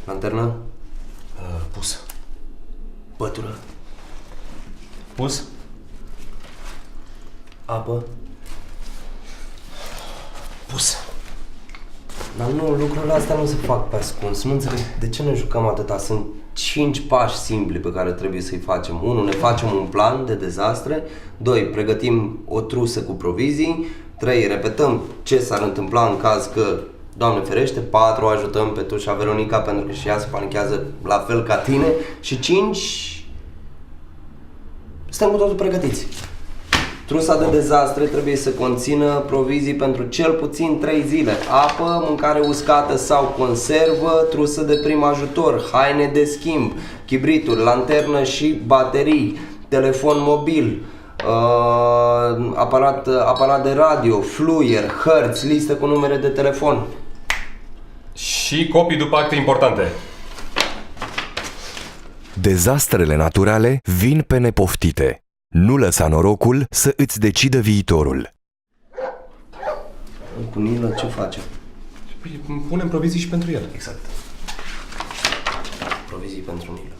Lanternă? Pus. Pătură? Pus. Apă? Pus. Dar nu, lucrurile astea nu se fac pe ascuns. Nu înțeleg de ce ne jucăm atâta. Sunt 5 pași simpli pe care trebuie să-i facem. 1. Ne facem un plan de dezastre. 2. Pregătim o trusă cu provizii. 3. Repetăm ce s-ar întâmpla în caz că, Doamne ferește. 4. Ajutăm pe Tușa Veronica pentru că și ea se panichează la fel ca tine. Și 5. Suntem cu totul pregătiți. Trusa de dezastre trebuie să conțină provizii pentru cel puțin 3 zile. Apă, mâncare uscată sau conservă, trusă de prim ajutor, haine de schimb, chibrituri, lanternă și baterii, telefon mobil, aparat de radio, fluier, hărți, listă cu numere de telefon. Și copii după acte importante. Dezastrele naturale vin pe nepoftite. Nu lăsa norocul să îți decidă viitorul. Cu Nilă ce facem? Punem provizii și pentru el. Exact. Provizii pentru Nilă.